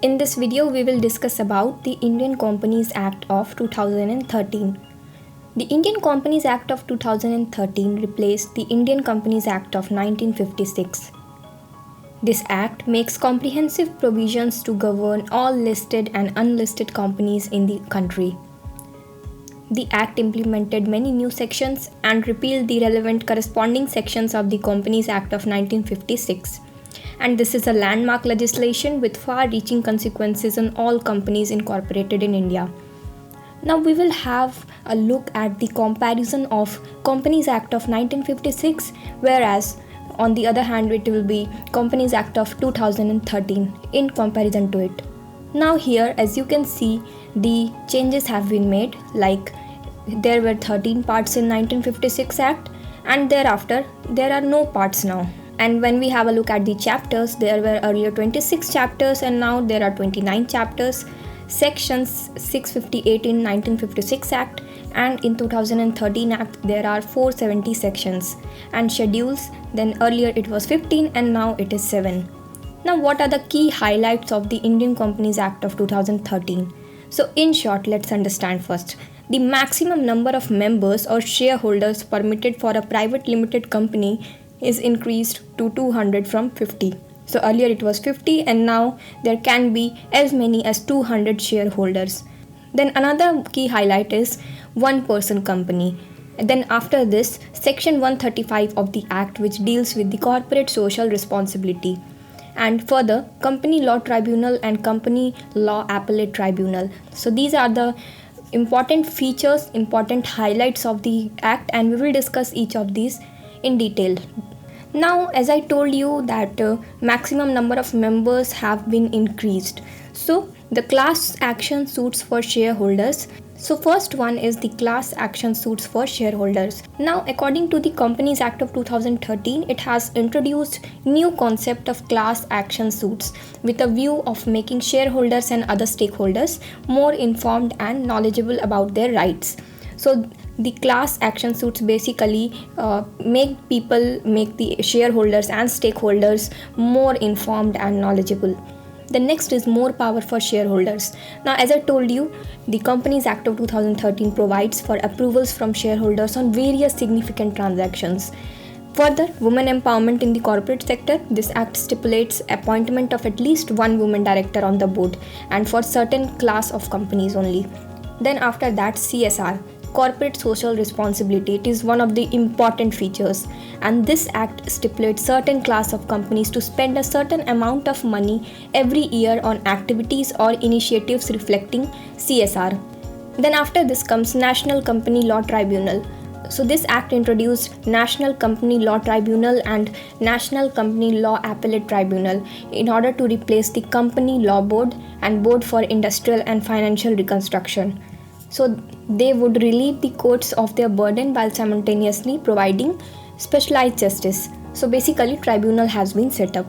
In this video, we will discuss about the Indian Companies Act of 2013. The Indian Companies Act of 2013 replaced the Indian Companies Act of 1956. This act makes comprehensive provisions to govern all listed and unlisted companies in the country. The act implemented many new sections and repealed the relevant corresponding sections of the Companies Act of 1956. And this is a landmark legislation with far-reaching consequences on all companies incorporated in India. Now we will have a look at the comparison of Companies Act of 1956, whereas on the other hand it will be Companies Act of 2013 in comparison to it. Now here, as you can see, the changes have been made, like there were 13 parts in 1956 Act and thereafter there are no parts now. And when we have a look at the chapters, there were earlier 26 chapters and now there are 29 chapters. Sections 658 in 1956 Act and in 2013 Act there are 470 sections, and schedules, then earlier it was 15 and now it is 7. Now what are the key highlights of the Indian Companies Act of 2013? So in short, let's understand first. The maximum number of members or shareholders permitted for a private limited company is increased to 200 from 50. So earlier it was 50 and now there can be as many as 200 shareholders. Then another key highlight is one person company. And then after this, section 135 of the Act, which deals with the corporate social responsibility. And further, Company Law Tribunal and Company Law Appellate Tribunal. So these are the important features, important highlights of the Act, and we will discuss each of these in detail. Now, as I told you that maximum number of members have been increased. So the class action suits for shareholders. So first one is the class action suits for shareholders. Now, according to the Companies Act of 2013, it has introduced new concept of class action suits with a view of making shareholders and other stakeholders more informed and knowledgeable about their rights. So the class action suits basically make the shareholders and stakeholders more informed and knowledgeable. The next is more power for shareholders. Now, as I told you, the Companies Act of 2013 provides for approvals from shareholders on various significant transactions. Further, women empowerment in the corporate sector. This act stipulates appointment of at least one woman director on the board and for certain class of companies only. Then after that, CSR. Corporate social responsibility. It is one of the important features, and this act stipulates certain class of companies to spend a certain amount of money every year on activities or initiatives reflecting CSR. Then after this comes National Company Law Tribunal. So this act introduced National Company Law Tribunal and National Company Law Appellate Tribunal in order to replace the Company Law Board and Board for Industrial and Financial Reconstruction. So they would relieve the courts of their burden while simultaneously providing specialized justice. So basically, tribunal has been set up.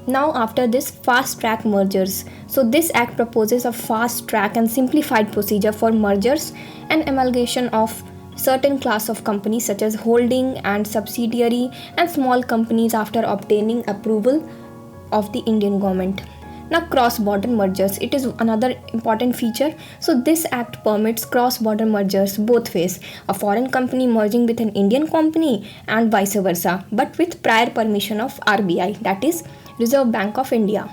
Now after this, fast track mergers. So this act proposes a fast track and simplified procedure for mergers and amalgamation of certain class of companies such as holding and subsidiary and small companies after obtaining approval of the Indian government. Now, cross-border mergers, it is another important feature. So this act permits cross-border mergers both ways, a foreign company merging with an Indian company and vice versa, but with prior permission of RBI, that is Reserve Bank of India.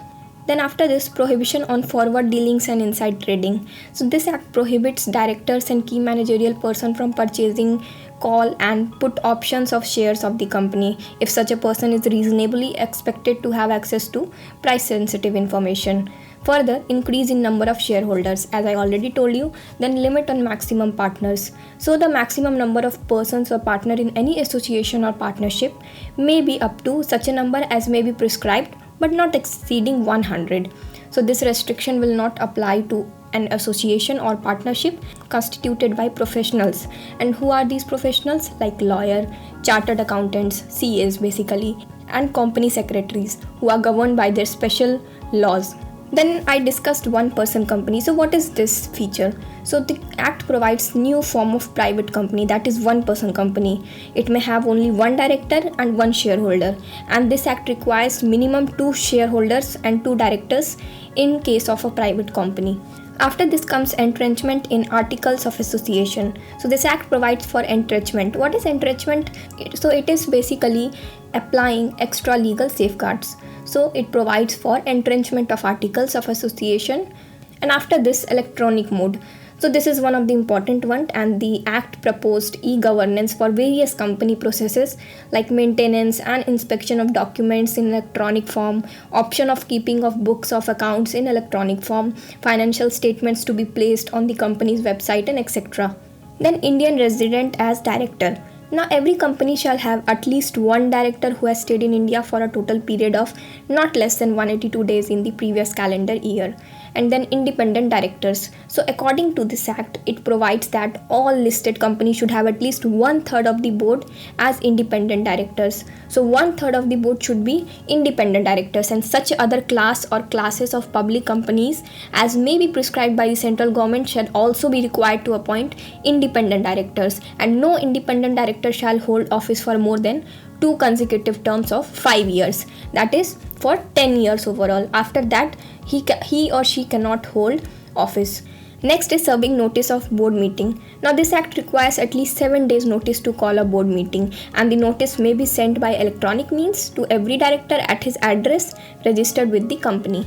Then after this, prohibition on forward dealings and inside trading. So this act prohibits directors and key managerial person from purchasing, call and put options of shares of the company if such a person is reasonably expected to have access to price sensitive information. Further, increase in number of shareholders, as I already told you. Then limit on maximum partners. So the maximum number of persons or partner in any association or partnership may be up to such a number as may be prescribed, but not exceeding 100. So this restriction will not apply to an association or partnership constituted by professionals. And who are these professionals? Like lawyer, chartered accountants, CAs basically, and company secretaries who are governed by their special laws. Then I discussed one person company. So what is this feature? So the act provides new form of private company, that is one person company. It may have only one director and one shareholder, and this act requires minimum 2 shareholders and 2 directors in case of a private company. After this comes entrenchment in articles of association. So this act provides for entrenchment. What is entrenchment? So it is basically applying extra legal safeguards. So it provides for entrenchment of articles of association. And after this, electronic mode. So this is one of the important one, and the act proposed e-governance for various company processes like maintenance and inspection of documents in electronic form, option of keeping of books of accounts in electronic form, financial statements to be placed on the company's website, and etc. Then Indian resident as director. Now every company shall have at least one director who has stayed in India for a total period of not less than 182 days in the previous calendar year. And then independent directors. So according to this act, it provides that all listed companies should have at least 1/3 of the board as independent directors. So 1/3 of the board should be independent directors, and such other class or classes of public companies as may be prescribed by the central government shall also be required to appoint independent directors, and no independent director shall hold office for more than 2 consecutive terms of 5 years, that is for 10 years overall. After that, he or she cannot hold office. Next is serving notice of board meeting. Now this act requires at least 7 days notice to call a board meeting, and the notice may be sent by electronic means to every director at his address registered with the company.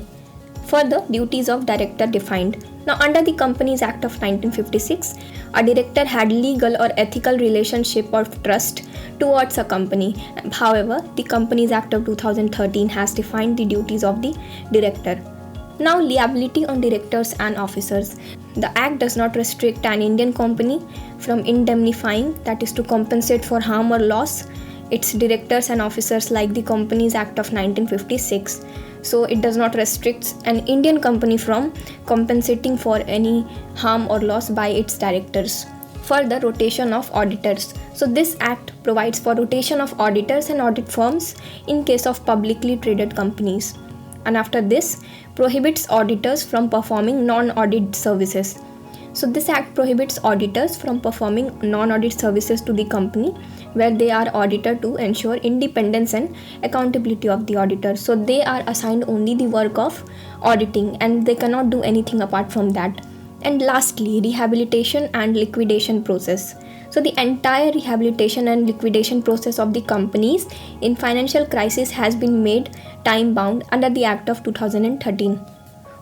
Further, duties of director defined. Now under the Companies Act of 1956, a director had legal or ethical relationship or trust towards a company. However, the Companies Act of 2013 has defined the duties of the director. Now liability on directors and officers. The act does not restrict an Indian company from indemnifying, that is to compensate for harm or loss, its directors and officers like the Companies Act of 1956. So it does not restrict an Indian company from compensating for any harm or loss by its directors. Further, rotation of auditors. So this act provides for rotation of auditors and audit firms in case of publicly traded companies. And after this, prohibits auditors from performing non-audit services. So this act prohibits auditors from performing non-audit services to the company where they are audited to ensure independence and accountability of the auditor. So they are assigned only the work of auditing and they cannot do anything apart from that. And lastly, rehabilitation and liquidation process. So the entire rehabilitation and liquidation process of the companies in financial crisis has been made time bound under the Act of 2013.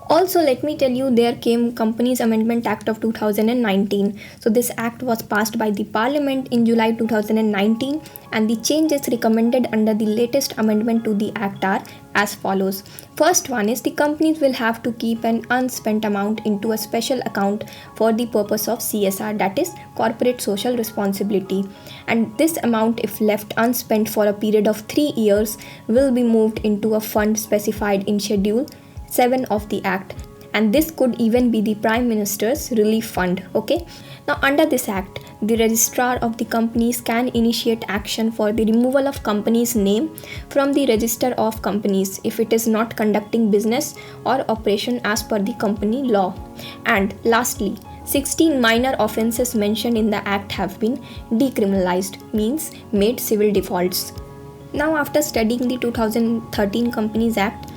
Also, let me tell you, there came Companies Amendment Act of 2019. So this act was passed by the Parliament in July 2019, and the changes recommended under the latest amendment to the act are as follows. First one is the companies will have to keep an unspent amount into a special account for the purpose of CSR, that is corporate social responsibility, and this amount, if left unspent for a period of 3 years, will be moved into a fund specified in Schedule 7 of the Act, and this could even be the Prime Minister's Relief Fund. Okay. Now under this Act, the registrar of the companies can initiate action for the removal of company's name from the register of companies if it is not conducting business or operation as per the company law. And lastly, 16 minor offences mentioned in the Act have been decriminalized, means made civil defaults. Now after studying the 2013 Companies Act,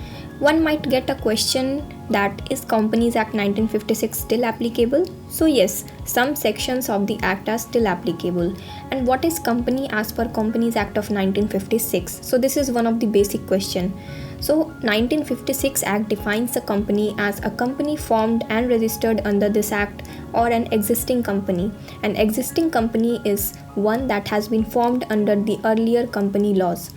one might get a question that is Companies Act 1956 still applicable? So yes, some sections of the Act are still applicable. And what is company as per Companies Act of 1956? So this is one of the basic question. So 1956 Act defines a company as a company formed and registered under this Act or an existing company. An existing company is one that has been formed under the earlier company laws.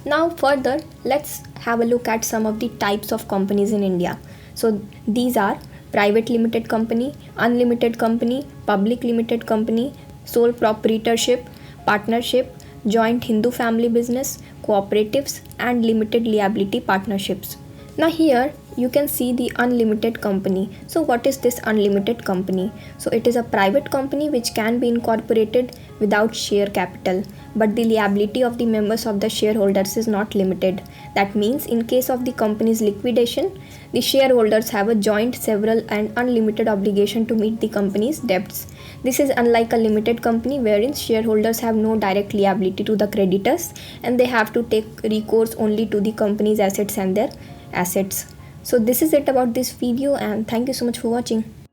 Now further, let's have a look at some of the types of companies in India. So these are private limited company, unlimited company, public limited company, sole proprietorship, partnership, joint Hindu family business, cooperatives, and limited liability partnerships. Now here, you can see the unlimited company. So what is this unlimited company? So it is a private company which can be incorporated without share capital, but the liability of the members of the shareholders is not limited. That means in case of the company's liquidation, the shareholders have a joint, several and unlimited obligation to meet the company's debts. This is unlike a limited company wherein shareholders have no direct liability to the creditors and they have to take recourse only to the company's assets and their assets. So this is it about this video, and thank you so much for watching.